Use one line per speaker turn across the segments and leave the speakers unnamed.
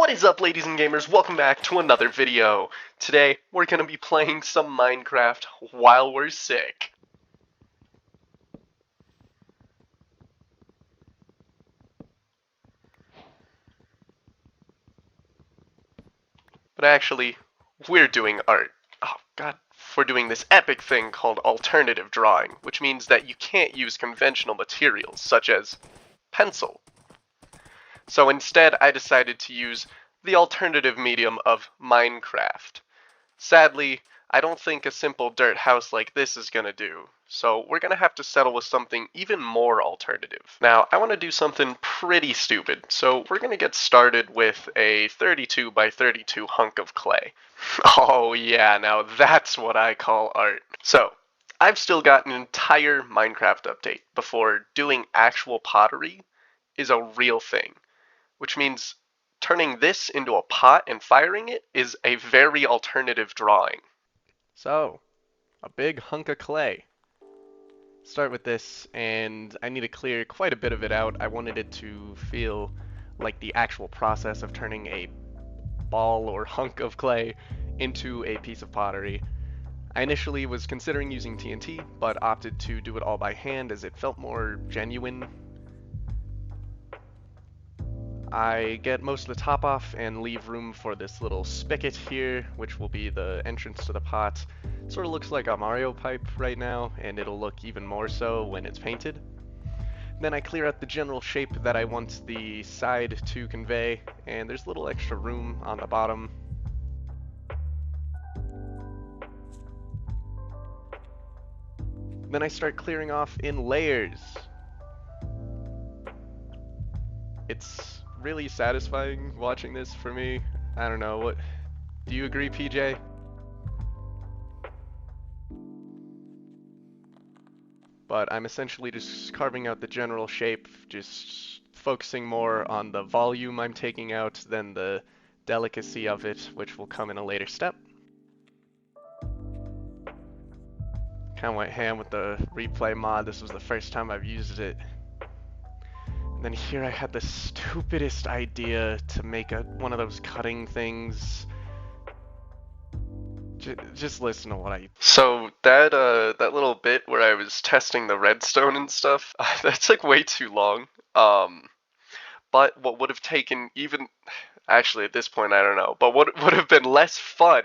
What is up, ladies and gamers? Welcome back to another video. Today, we're gonna be playing some Minecraft while we're sick. But actually, we're doing art. Oh god, we're doing this epic thing called alternative drawing, which means that you can't use conventional materials such as pencil. So instead, I decided to use the alternative medium of Minecraft. Sadly, I don't think a simple dirt house like this is gonna do, so we're gonna have to settle with something even more alternative. Now, I want to do something pretty stupid, so we're gonna get started with a 32 by 32 hunk of clay. Oh yeah, now that's what I call art. So, I've still got an entire Minecraft update before doing actual pottery is a real thing, which means turning this into a pot and firing it is a very alternative drawing. So, a big hunk of clay. Start with this, and I need to clear quite a bit of it out. I wanted it to feel like the actual process of turning a ball or hunk of clay into a piece of pottery. I initially was considering using TNT, but opted to do it all by hand as it felt more genuine. I get most of the top off and leave room for this little spigot here, which will be the entrance to the pot. Sort of looks like a Mario pipe right now, and it'll look even more so when it's painted. Then I clear out the general shape that I want the side to convey, and there's a little extra room on the bottom. Then I start clearing off in layers. It's really satisfying watching this for me. I don't know, what do you agree, PJ? But I'm essentially just carving out the general shape, just focusing more on the volume I'm taking out than the delicacy of it, which will come in a later step. Kinda went ham with the replay mod. This was the first time I've used it. And then here I had the stupidest idea to make one of those cutting things. Just listen to what I... So that little bit where I was testing the redstone and stuff, that's like way too long. But what would have taken even... Actually, at this point, I don't know. But what would have been less fun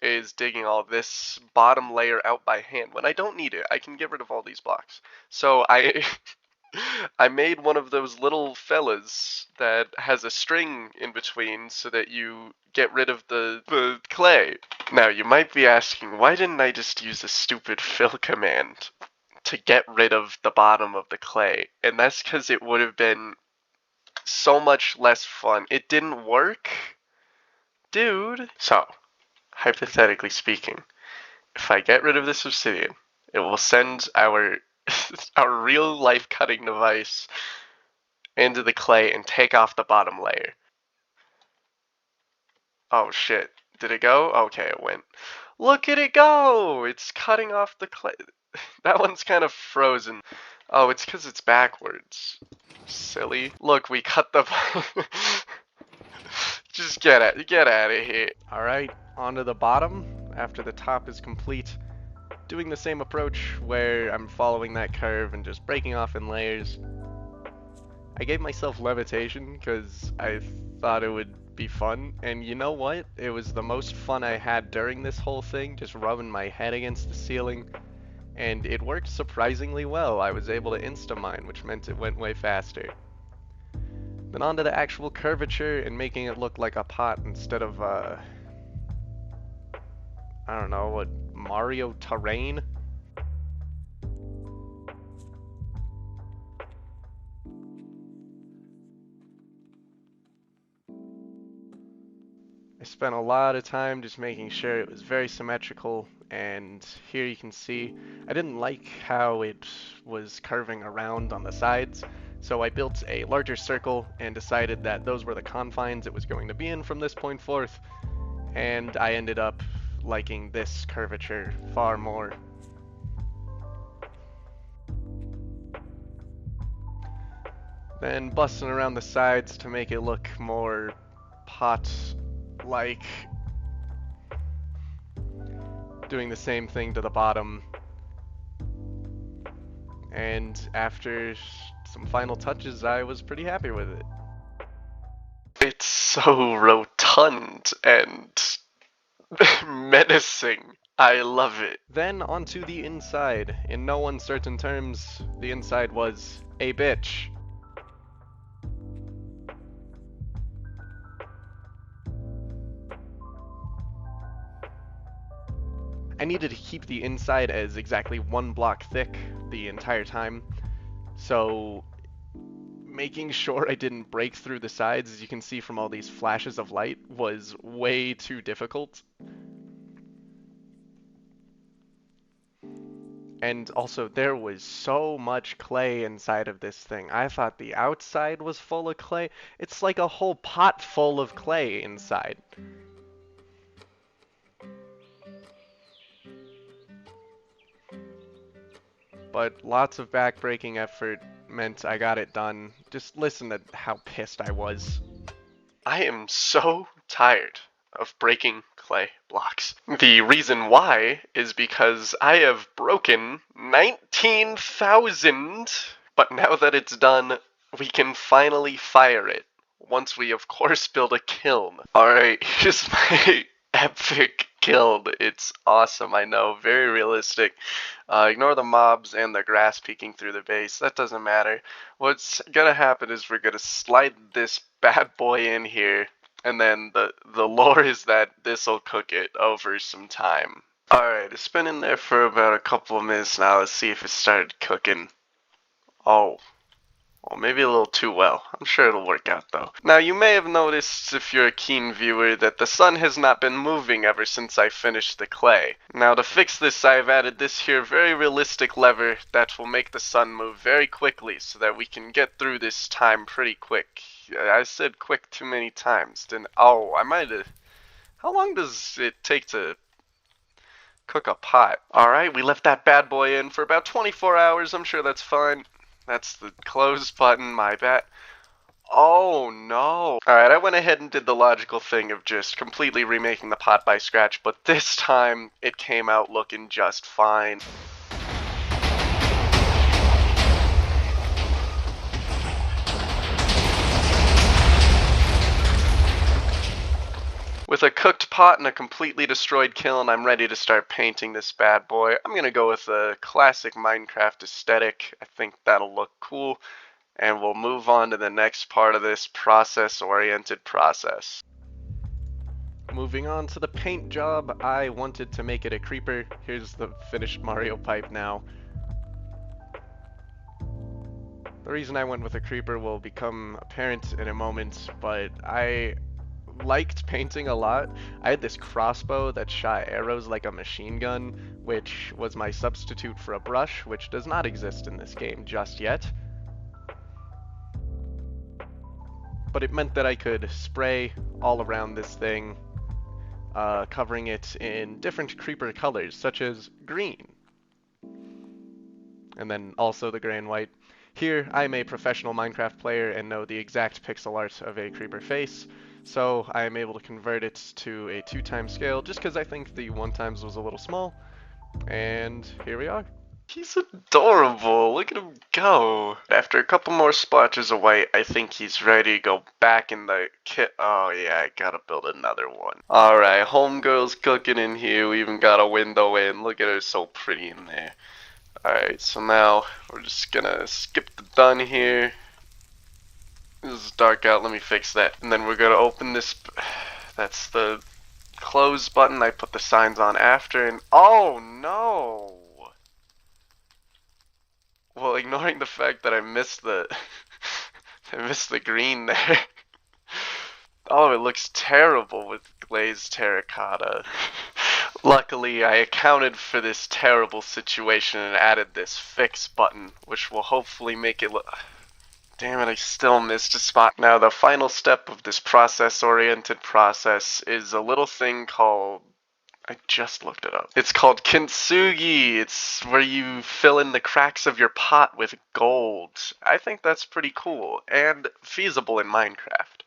is digging all this bottom layer out by hand. When I don't need it, I can get rid of all these blocks. So I... I made one of those little fellas that has a string in between so that you get rid of the clay. Now, you might be asking, why didn't I just use a stupid fill command to get rid of the bottom of the clay? And that's because it would have been so much less fun. It didn't work, dude. So, hypothetically speaking, if I get rid of this obsidian, it will send our real life cutting device into the clay and take off the bottom layer. Oh shit, did it go? Okay, it went. Look at it go! It's cutting off the clay. That one's kind of frozen. Oh, it's because it's backwards. Silly. Look, we cut the... Just get out of here. Alright, onto the bottom after the top is complete. Doing the same approach where I'm following that curve and just breaking off in layers. I gave myself levitation because I thought it would be fun, and you know what? It was the most fun I had during this whole thing, just rubbing my head against the ceiling, and it worked surprisingly well. I was able to insta-mine, which meant it went way faster. Then onto the actual curvature and making it look like a pot instead of I don't know, what, Mario terrain? I spent a lot of time just making sure it was very symmetrical, and here you can see I didn't like how it was curving around on the sides, so I built a larger circle and decided that those were the confines it was going to be in from this point forth, and I ended up liking this curvature far more. Then busting around the sides to make it look more
pot, like doing the same thing to the bottom. And after some final touches, I was pretty happy with it.
It's so rotund and menacing. I love it.
Then onto the inside. In no uncertain terms, the inside was a bitch. I needed to keep the inside as exactly 1 block thick the entire time, so making sure I didn't break through the sides, as you can see from all these flashes of light, was way too difficult. And also, there was so much clay inside of this thing. I thought the outside was full of clay. It's like a whole pot full of clay inside. But lots of backbreaking effort meant I got it done. Just listen to how pissed I was.
I am so tired of breaking clay blocks. The reason why is because I have broken 19,000, but now that it's done, we can finally fire it. Once we, of course, build a kiln. Alright, here's my epic kiln. It's awesome, I know, very realistic. Ignore the mobs and the grass peeking through the base, that doesn't matter. What's gonna happen is we're gonna slide this bad boy in here, and then the lore is that this'll cook it over some time. Alright, it's been in there for about a couple of minutes now. Let's see if it started cooking. Oh. Well, maybe a little too well. I'm sure it'll work out though. Now you may have noticed, if you're a keen viewer, that the sun has not been moving ever since I finished the clay. Now to fix this, I've added this here very realistic lever that will make the sun move very quickly so that we can get through this time pretty quick. I said quick too many times, didn't? Oh, I might have. How long does it take to cook a pot? Alright, we left that bad boy in for about 24 hours. I'm sure that's fine. That's the close button, my bad. Oh no. Alright, I went ahead and did the logical thing of just completely remaking the pot by scratch, but this time it came out looking just fine. With a cooked pot and a completely destroyed kiln, I'm ready to start painting this bad boy. I'm gonna go with a classic Minecraft aesthetic. I think that'll look cool. And we'll move on to the next part of this process-oriented process.
Moving on to the paint job, I wanted to make it a creeper. Here's the finished Mario pipe now. The reason I went with a creeper will become apparent in a moment, but I liked painting a lot. I had this crossbow that shot arrows like a machine gun, which was my substitute for a brush, which does not exist in this game just yet. But it meant that I could spray all around this thing, covering it in different creeper colors, such as green. And then also the gray and white. Here, I'm a professional Minecraft player and know the exact pixel art of a creeper face, so I am able to convert it to a 2x scale just because I think the 1x was a little small. And here we are. He's adorable. Look at him go. After a couple more splotches of white, I think he's ready to go back in the kit. Oh yeah, I gotta build another one. Alright, homegirl's cooking in here. We even got a window in. Look at her, so pretty in there. Alright, so now we're just gonna skip the done here. This is dark out, let me fix that. And then we're gonna open this. That's the close button. I put the signs on after, and oh no! Well, ignoring the fact that I missed the I missed the green there. Oh, it looks terrible with glazed terracotta. Luckily, I accounted for this terrible situation and added this fix button, which will hopefully make it look... Damn it, I still missed a spot. Now, the final step of this process-oriented process is a little thing called... I just looked it up. It's called kintsugi. It's where you fill in the cracks of your pot with gold. I think that's pretty cool and feasible in Minecraft.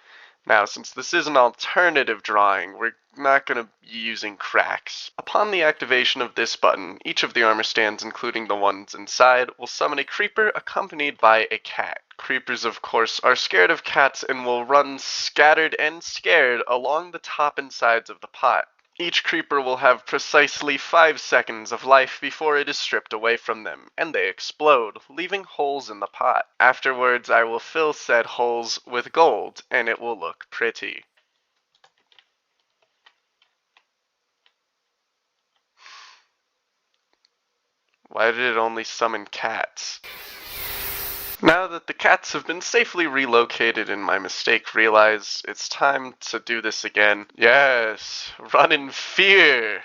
Now, since this is an alternative drawing, we're not going to be using cracks. Upon the activation of this button, each of the armor stands, including the ones inside, will summon a creeper accompanied by a cat. Creepers, of course, are scared of cats and will run scattered and scared along the top and sides of the pot. Each creeper will have precisely 5 seconds of life before it is stripped away from them, and they explode, leaving holes in the pot. Afterwards, I will fill said holes with gold, and it will look pretty. Why did it only summon cats? Now that the cats have been safely relocated and my mistake realized, it's time to do this again. Yes, run in fear!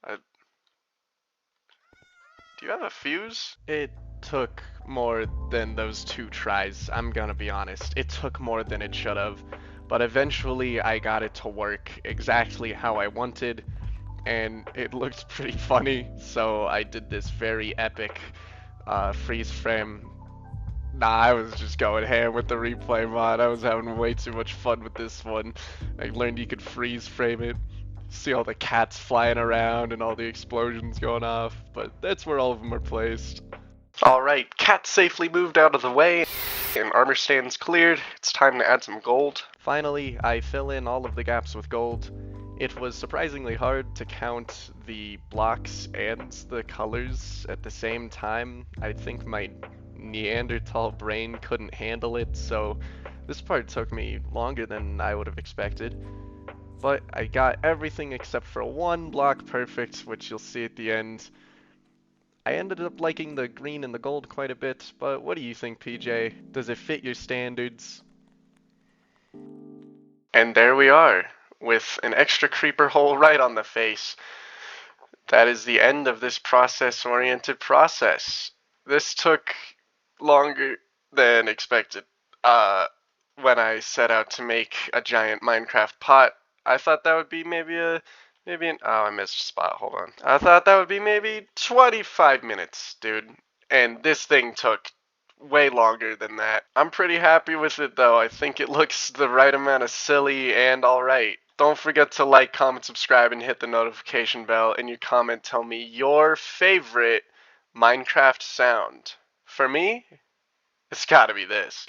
Do you have a fuse?
It took more than those 2 tries, I'm gonna be honest. It took more than it should have. But eventually I got it to work exactly how I wanted, and it looked pretty funny, so I did this very epic freeze frame. Nah, I was just going ham with the replay mod. I was having way too much fun with this one. I learned you could freeze frame it. See all the cats flying around and all the explosions going off, but that's where all of them are placed.
Alright, cat safely moved out of the way, and armor stands cleared. It's time to add some gold.
Finally, I fill in all of the gaps with gold. It was surprisingly hard to count the blocks and the colors at the same time. I think my Neanderthal brain couldn't handle it, so this part took me longer than I would have expected. But I got everything except for 1 block perfect, which you'll see at the end. I ended up liking the green and the gold quite a bit, but what do you think, PJ? Does it fit your standards?
And there we are, with an extra creeper hole right on the face. That is the end of this process-oriented process. This took longer than expected. When I set out to make a giant Minecraft pot, I thought that would be oh, I missed a spot, hold on. I thought that would be maybe 25 minutes, dude. And this thing took way longer than that. I'm pretty happy with it though. I think it looks the right amount of silly and alright. Don't forget to like, comment, subscribe, and hit the notification bell. In your comment, tell me your favorite Minecraft sound. For me, it's gotta be this.